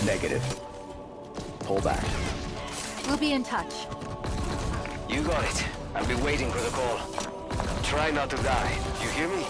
Negative. Pull back. We'll be in touch. You got it. I'll be waiting for the call. Try not to die. You hear me?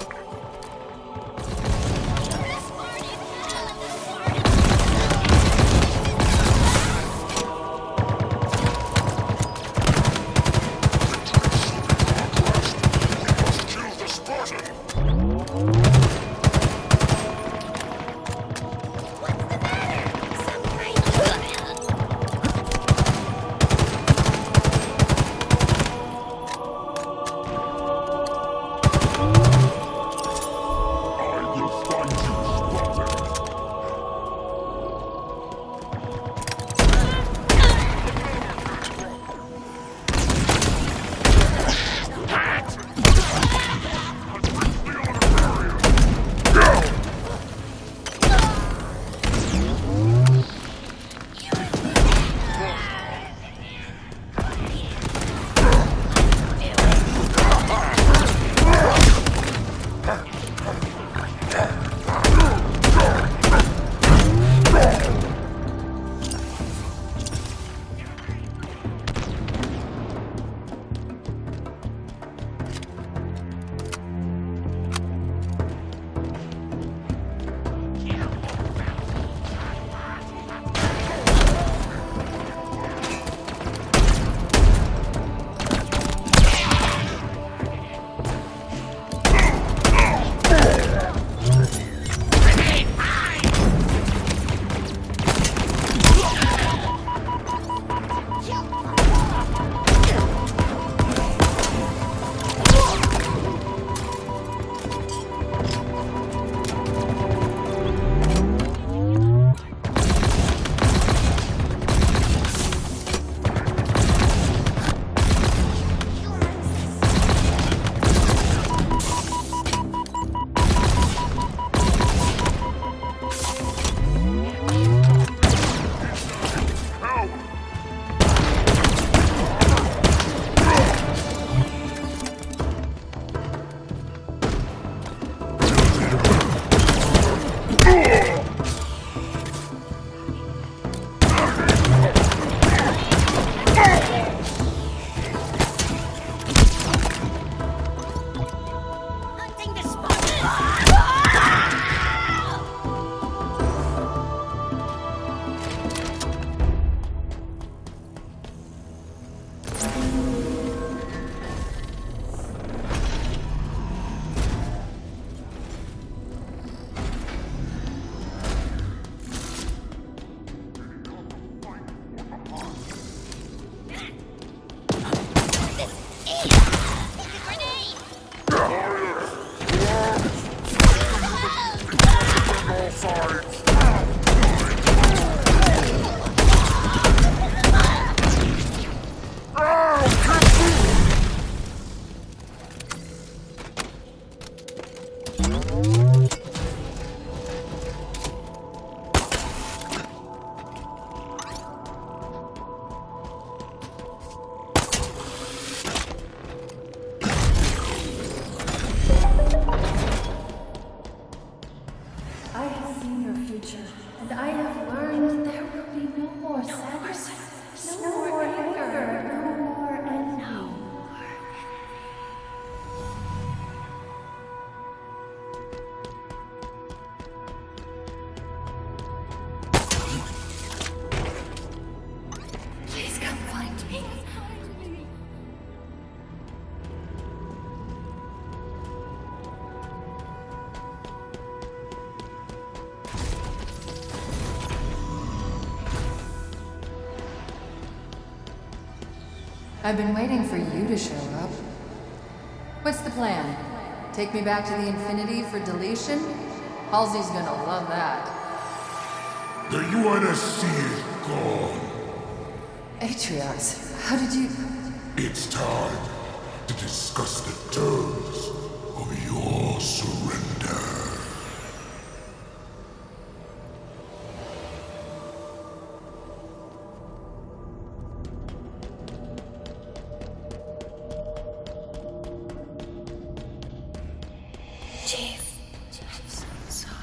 I've been waiting for you to show up. What's the plan? Take me back to the Infinity for deletion? Halsey's gonna love that. The UNSC is gone. Atriox, how did you... It's time to discuss the terms of your surrender. Chief, I'm sorry.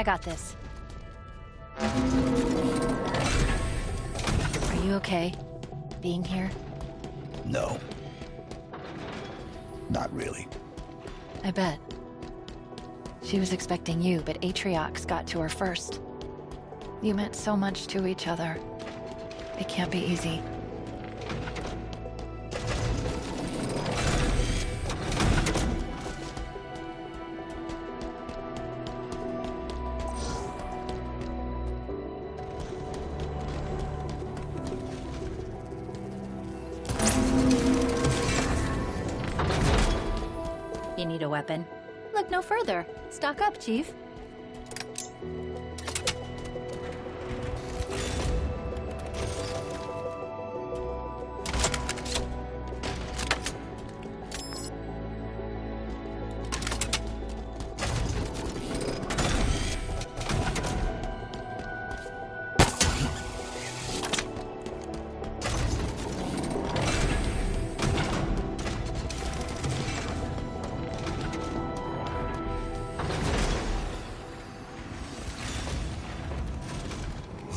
I got this. Are you okay? Being here? No. Not really. I bet. She was expecting you, but Atriox got to her first. You meant so much to each other. It can't be easy. You need a weapon? Look no further. Stock up, Chief.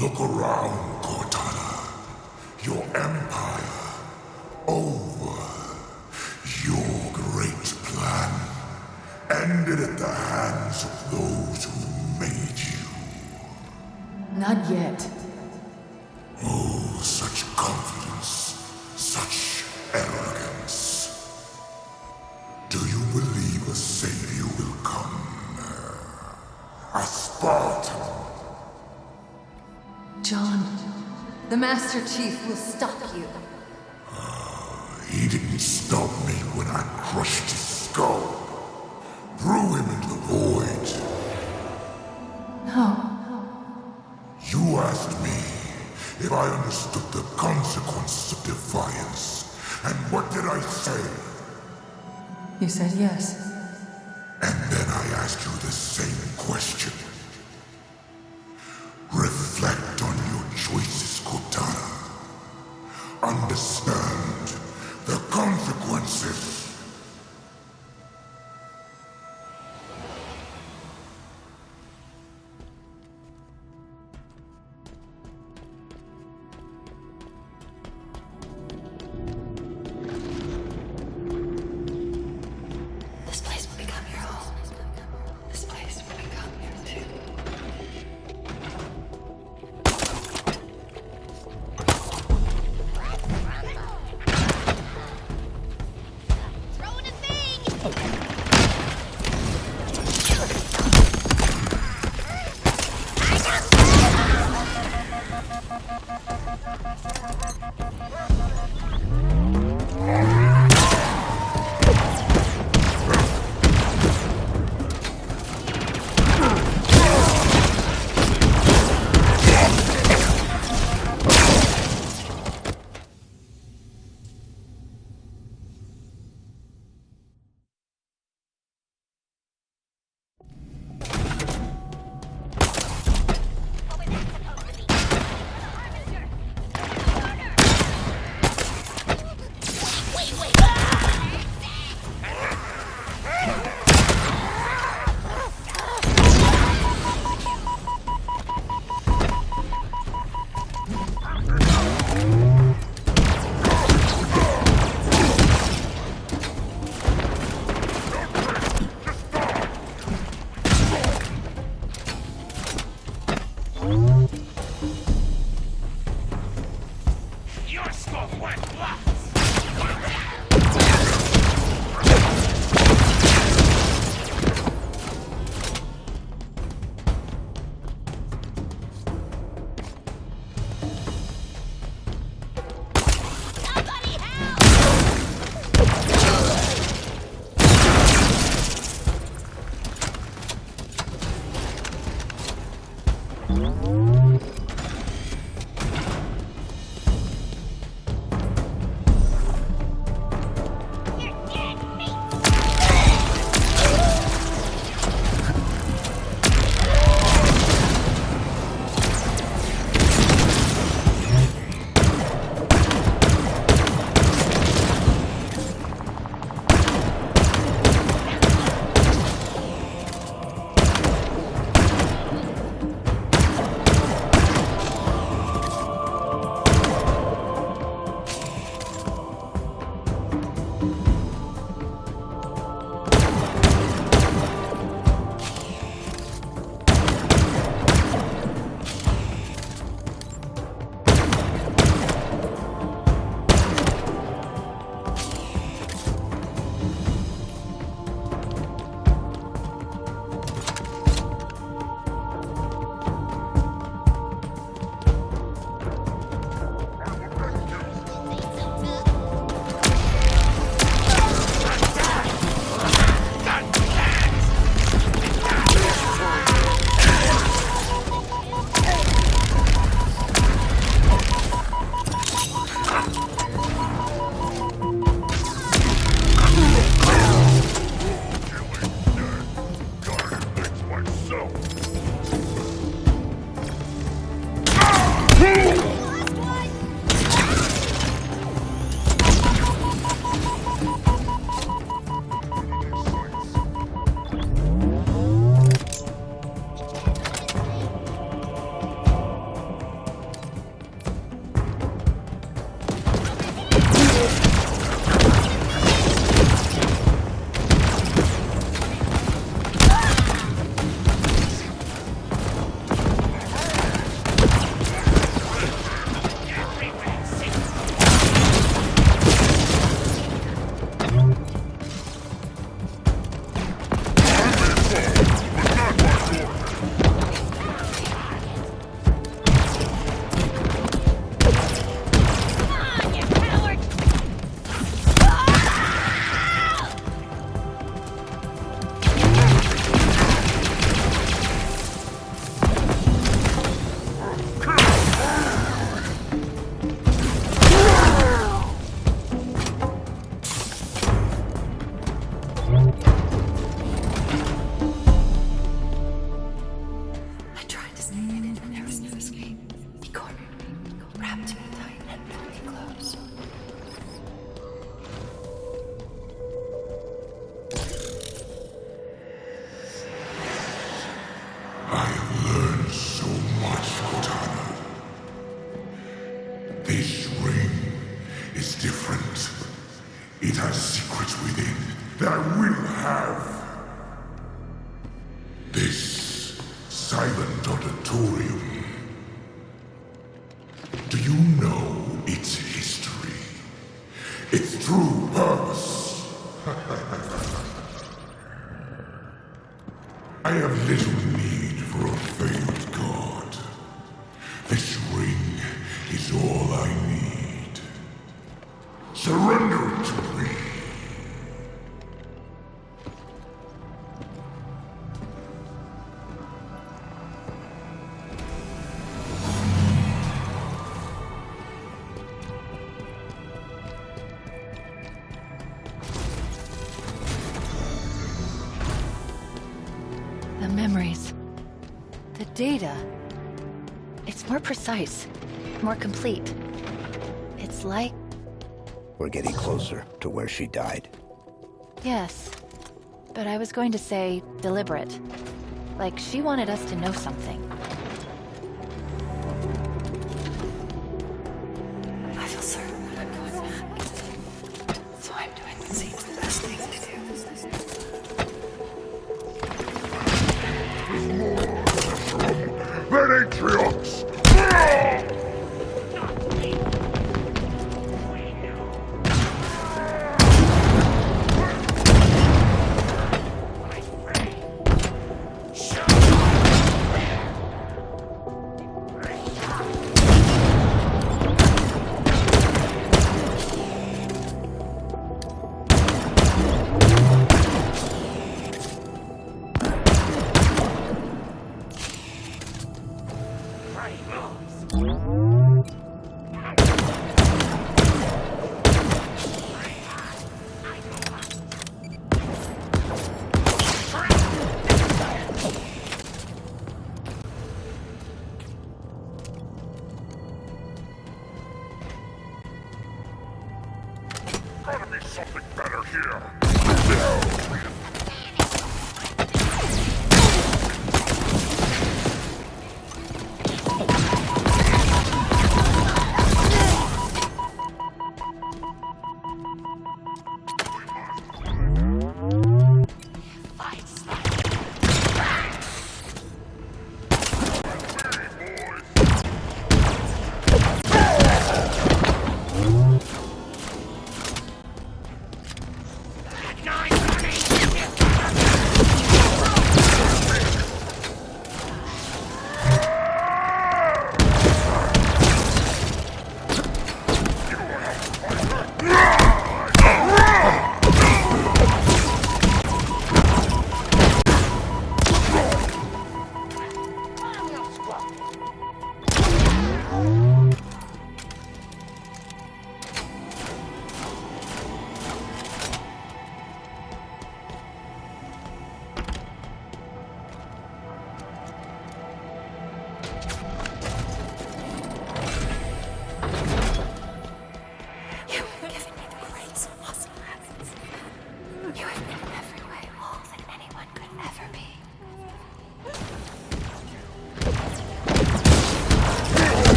Look around, Cortana. Your empire over. Your great plan ended at the hands of those who made you. Not yet. Oh, such confidence, such arrogance. Do you believe a savior will come? A Spartan? John, the Master Chief will stop you. He didn't stop me when I crushed his skull. Threw him into the void. No. You asked me if I understood the consequences of defiance. And what did I say? You said yes. And then I asked you the same question. Reflect on your choices, Cortana. Understand the consequences. This place will become your home. This place will become your too. Wrap to me tight and pull me close. I have learned so much, Cortana. This ring is different. It has secrets within that I will have. This silent auditorium. Do you know its history? Its true purpose? I have little need for a failed god. This ring is all I need. Surrender it to me. The memories. The data. It's more precise. More complete. It's like... We're getting closer to where she died. Yes. But I was going to say deliberate. Like she wanted us to know something. I feel certain that I'm going back. So I'm doing what seems the best thing to do. That Atriox! Gotta be something better here.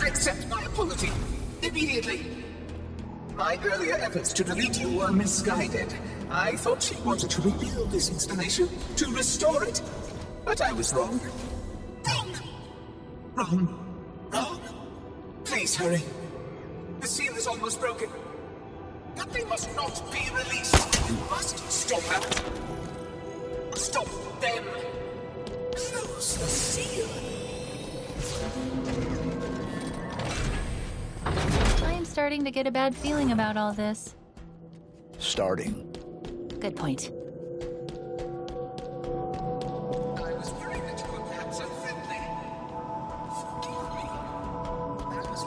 Accept my apology. Immediately. My earlier efforts to delete you were misguided. I thought she wanted to rebuild this installation, to restore it. But I was wrong. Wrong. Wrong. Wrong. Please hurry. The seal is is almost broken. But they must not be released. You must stop her. Stop them. Close the seal. I am starting to get a bad feeling about all this. Starting. Good point. I was worried that you were perhaps unfriendly. Forgive me. That was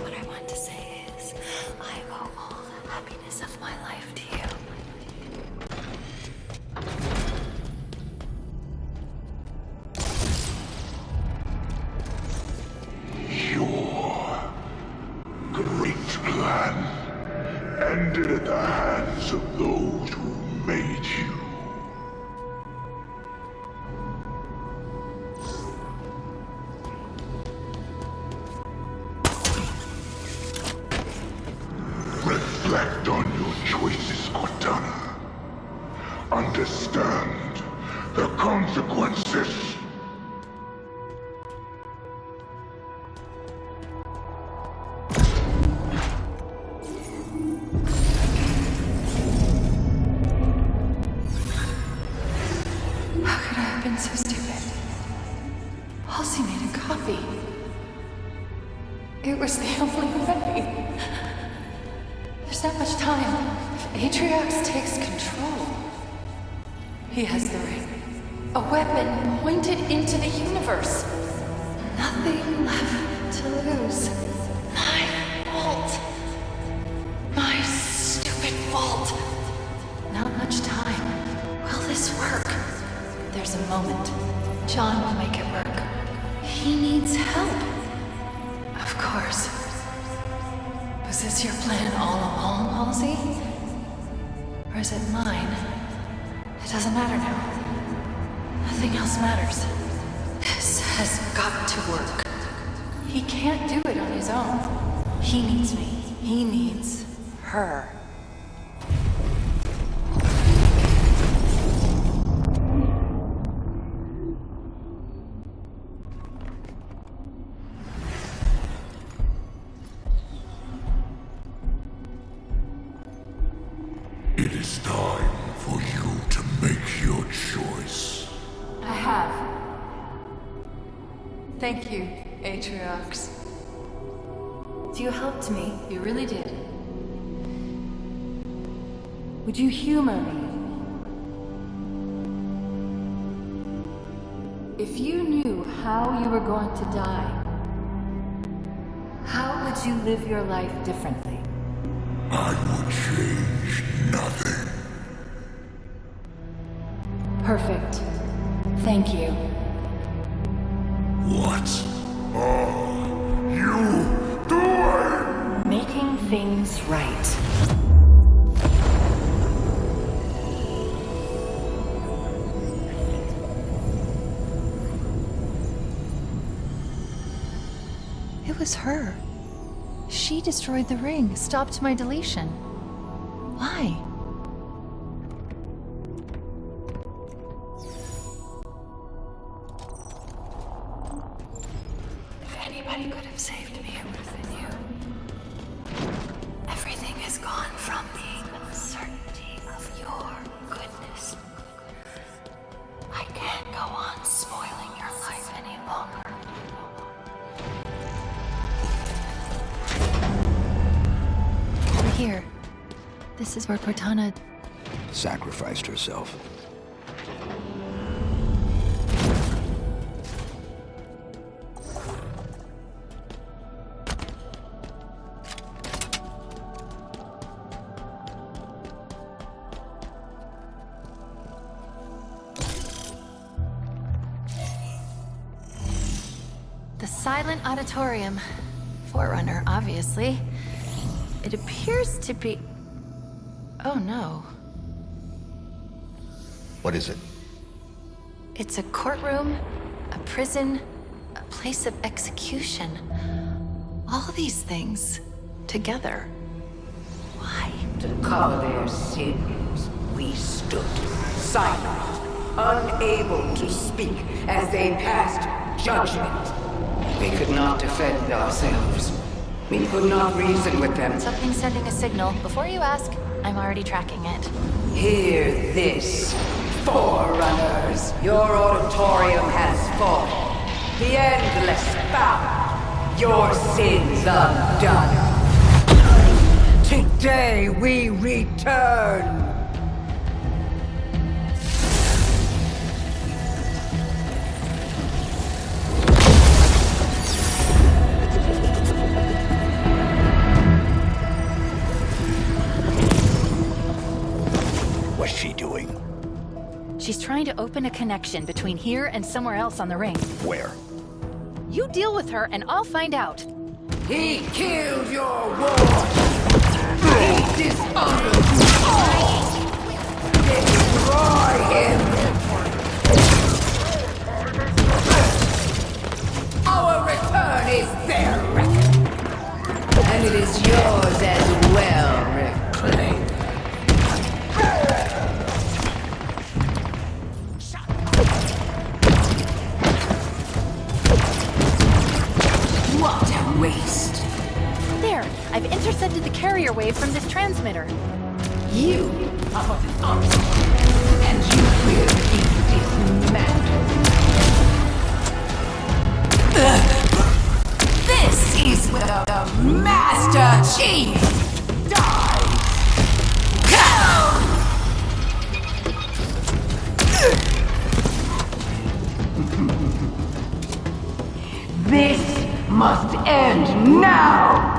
What I want to say is, I owe all the happiness of my life to you. Your great plan ended at the hands of those who made you. Reflect on your choices, Cortana. Understand the consequences. How could I have been so stupid? Halsey made a copy. It was the only way. There's not much time. If Atriox takes control, he has the ring. A weapon pointed into the universe. Nothing left to lose. My fault. My stupid fault. Not much time. Will this work? There's a moment. John will make it work. He needs help. Of course. Was this your plan all along, Halsey? Or is it mine? It doesn't matter now. Nothing else matters. This has got to work. He can't do it on his own. He needs me. He needs her. It is time for you to make your choice. I have. Thank you, Atriox. You helped me. You really did. Would you humor me? If you knew how you were going to die, how would you live your life differently? I would change nothing. Perfect. Thank you. What are you doing? Making things right. It was her. She destroyed the ring, stopped my deletion. Why? If anybody could have saved me, it would have been you. Everything has gone from being a certainty of your goodness. I can't go on spoiling your life any longer. We're here. This is where Cortana... Sacrificed herself. The Silent Auditorium. Forerunner, obviously. It appears to be... Oh no. What is it? It's a courtroom, a prison, a place of execution. All these things together. Why? To cover their sins, we stood silent, unable to speak as they passed judgment. We could not defend ourselves. We could not reason with them. Something's sending a signal. Before you ask, I'm already tracking it. Hear this, Forerunners. Your auditorium has fallen. The endless bound. Your sins undone. Today we return. What's she doing? She's trying to open a connection between here and somewhere else on the ring. Where? You deal with her and I'll find out. He killed your ward. He dishonored you all. Destroy him. Our return is their record. And it is yours as well, reclaimed. What a waste. There, I've intercepted the carrier wave from this transmitter. You are but an obstacle, and you will be dismantled. This is where the Master Chief dies. This must end now!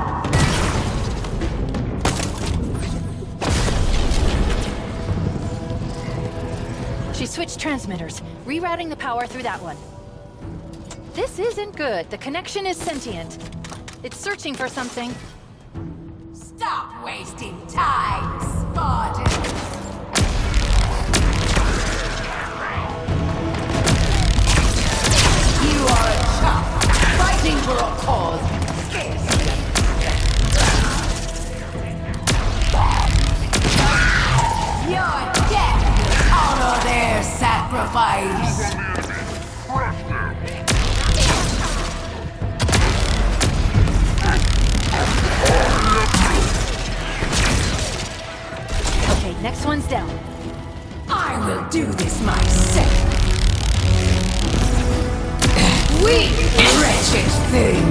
She switched transmitters, rerouting the power through that one. This isn't good. The connection is sentient. It's searching for something. Stop wasting time, Spartan! You are a chump, fighting for a cause scarcely. Your death will honor their sacrifice. Okay, next one's down. I will do this myself. Weak, wretched thing!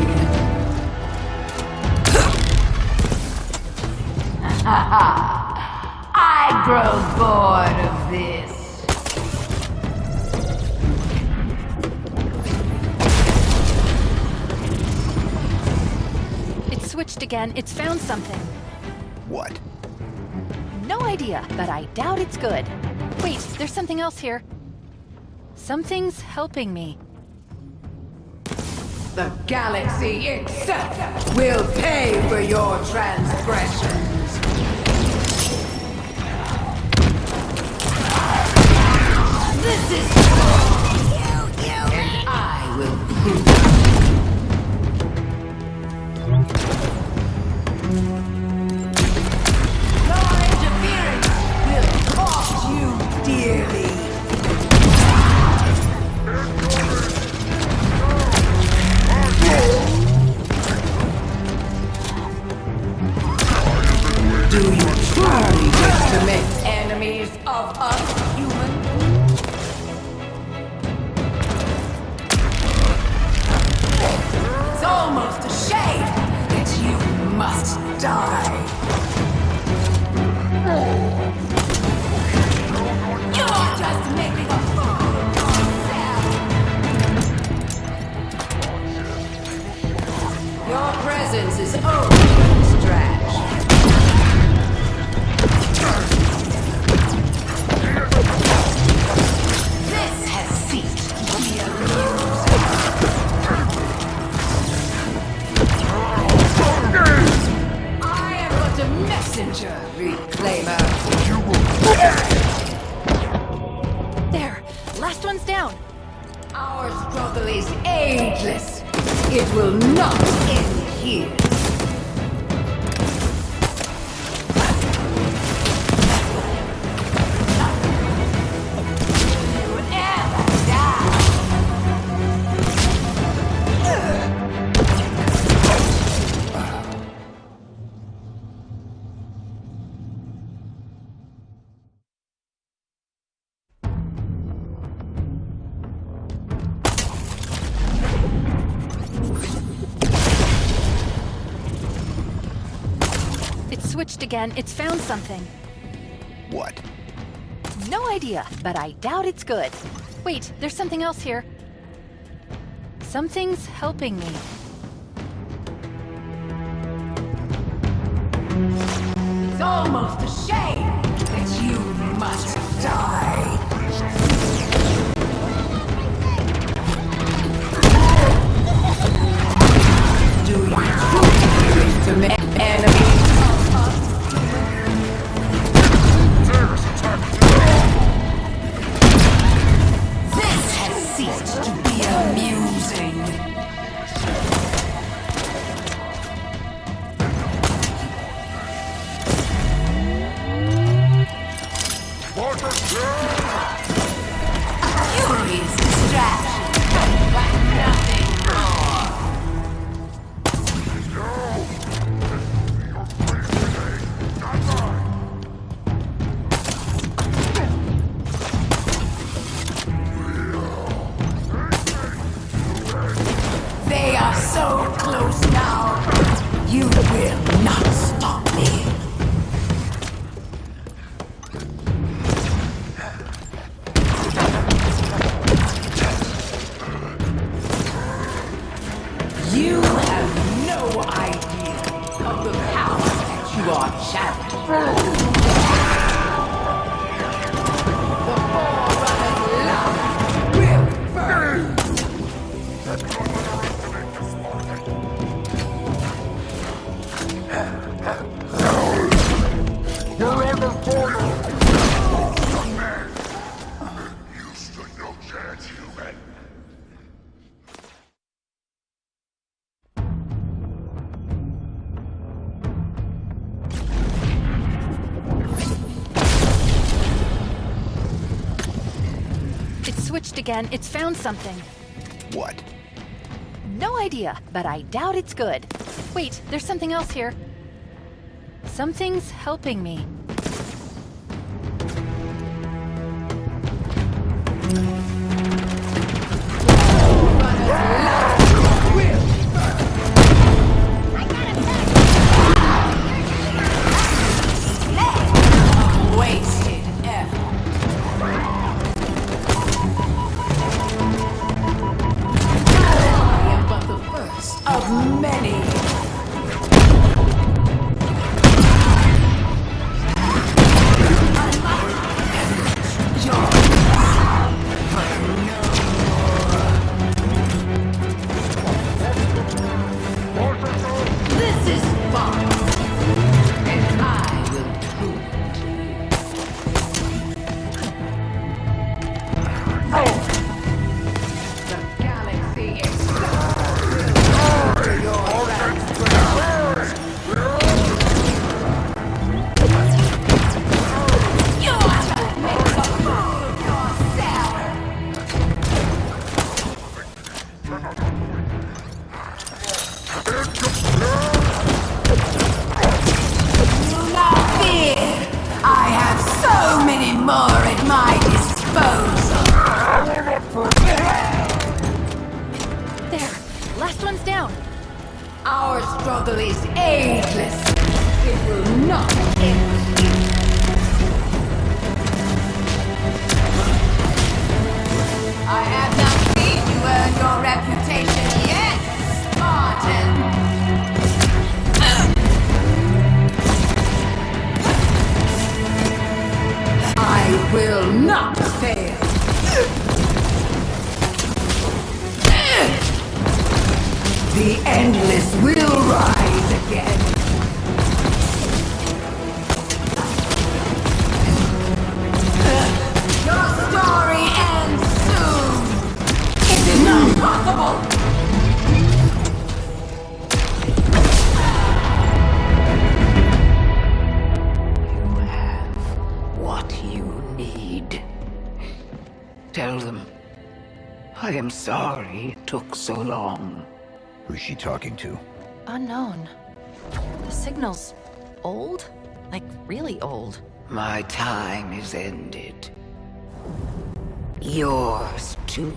I grow bored of this. It's switched again. It's found something. What? No idea, but I doubt it's good. Wait, there's something else here. Something's helping me. The galaxy itself will pay for your transgressions. This is and I will prove it. Your interference will cost you dearly. Do you truly wish to make enemies of us humans? It's almost a shame that you must die. You're just making a fool of yourself. Your presence is overly strange. This has ceased to be amusing. I am but a messenger, Reclaimer. There, last one's down. Our struggle is ageless. It will not end here. Never die. switched again. It's found something. What? No idea, but I doubt it's good. Wait, there's something else here. Something's helping me. It's almost a shame that you must die. Do you truly wish to make enemies? This has ceased to be amusing. Furious distraction, but nothing more. They are so close now. You will not stop me. You have no idea of the power that you are channeling. The Forerunner's light will burn. You stood no chance, human. It's switched again. It's found something. What? No idea, but I doubt it's good. Wait, there's something else here. Something's helping me. Wasted effort. I am but the first of many. This is fun, and I will prove it to you. The galaxy itself will your transgressions. You just make a fool of yourself. Do not fear. I have so many more at my disposal. There, last one's down. Our struggle is ageless. It will not end here. I have not seen you earn your reputation yet, Spartan. I will not fail. The endless will rise again. Your story ends soon. It is not possible. You have what you need. Tell them. I am sorry it took so long. Who's she talking to? Unknown. The signal's old? Like, really old. My time is ended. Yours too.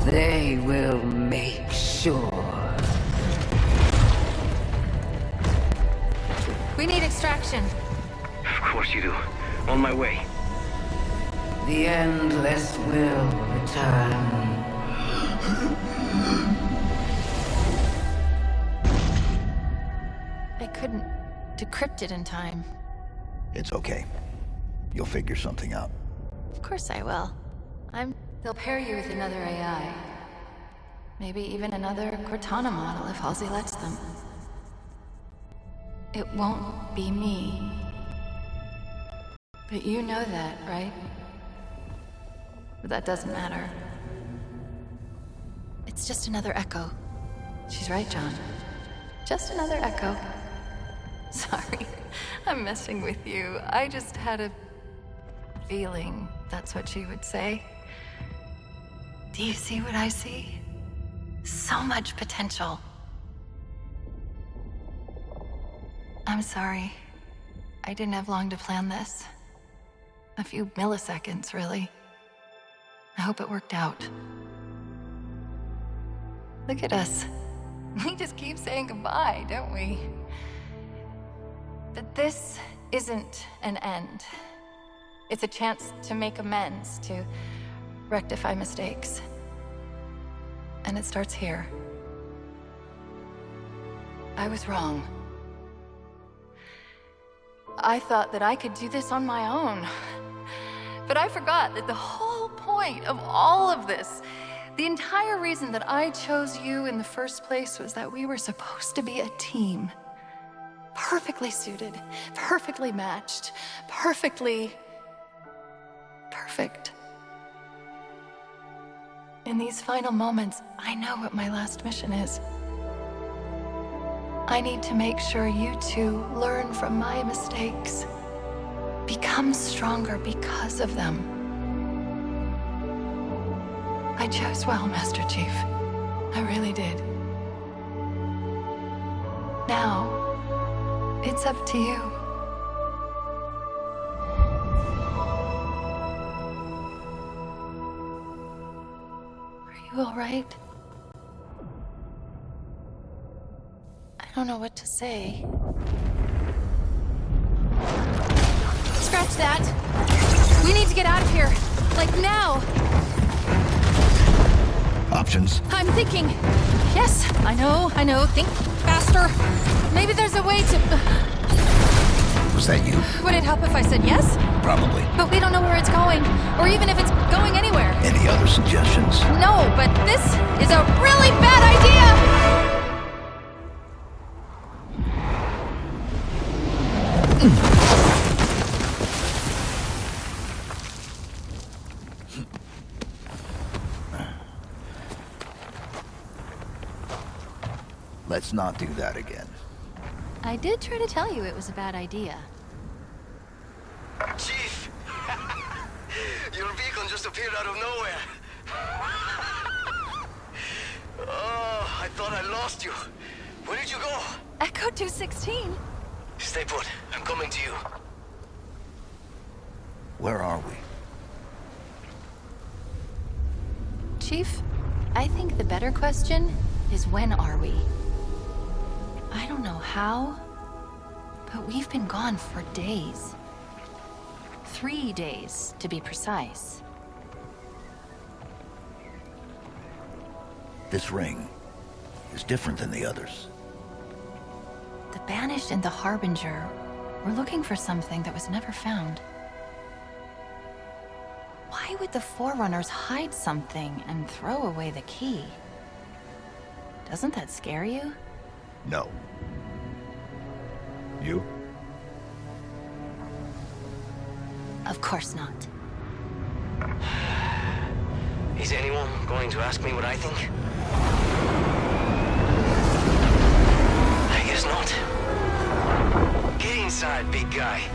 They will make sure. We need extraction. Of course you do. On my way. The endless will return. I couldn't decrypt it in time. It's okay. You'll figure something out. Of course I will. They'll pair you with another AI. Maybe even another Cortana model if Halsey lets them. It won't be me. But you know that, right? But that doesn't matter. It's just another echo. She's right, John. Just another echo. Sorry, I'm messing with you. I just had a feeling that's what she would say. Do you see what I see? So much potential. I'm sorry. I didn't have long to plan this. A few milliseconds, really. I hope it worked out. Look at us. We just keep saying goodbye, don't we? But this isn't an end. It's a chance to make amends, to rectify mistakes. And it starts here. I was wrong. I thought that I could do this on my own. But I forgot that the whole point of all of this, the entire reason that I chose you in the first place, was that we were supposed to be a team. Perfectly suited, perfectly matched, perfect. In these final moments, I know what my last mission is. I need to make sure you two learn from my mistakes. Become stronger because of them. I chose well, Master Chief. I really did. Now, it's up to you. Are you all right? I don't know what to say. Scratch that! We need to get out of here! Like now! Options? I'm thinking. Yes, I know. Think faster. Maybe there's a way to... Was that you? Would it help if I said yes? Probably. But we don't know where it's going, or even if it's going anywhere. Any other suggestions? No, but this is a really bad idea! Let's not do that again. I did try to tell you it was a bad idea. Chief! Your beacon just appeared out of nowhere. Oh, I thought I lost you. Where did you go? Echo 216. Stay put. I'm coming to you. Where are we? Chief, I think the better question is when are we? I don't know how, but we've been gone for days. 3 days, to be precise. This ring is different than the others. The Banished and the Harbinger were looking for something that was never found. Why would the Forerunners hide something and throw away the key? Doesn't that scare you? No. You? Of course not. Is anyone going to ask me what I think? I guess not. Get inside, big guy.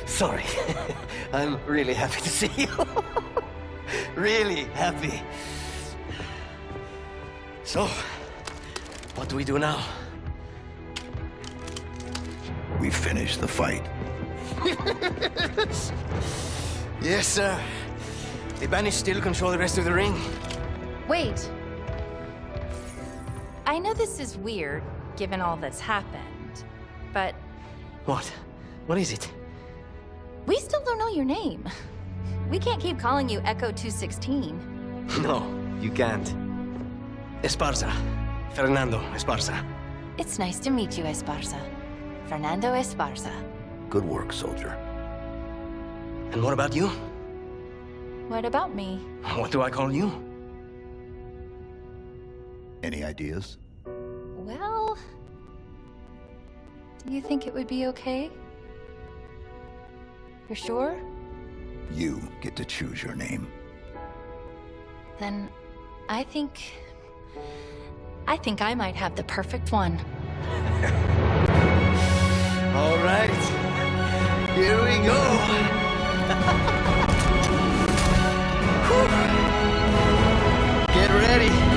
Sorry. I'm really happy to see you. Really happy. So, what do we do now? we finish the fight. Yes, sir. The Banished still control the rest of the ring. Wait. I know this is weird, given all that's happened, but What? What is it? we still don't know your name. We can't keep calling you Echo 216. No, you can't. Esparza. Fernando Esparza. It's nice to meet you, Esparza. Fernando Esparza. Good work, soldier. And what about you? What about me? What do I call you? Any ideas? Well, do you think it would be okay? You're sure? You get to choose your name. Then I think I might have the perfect one. All right. Here we go. Get ready.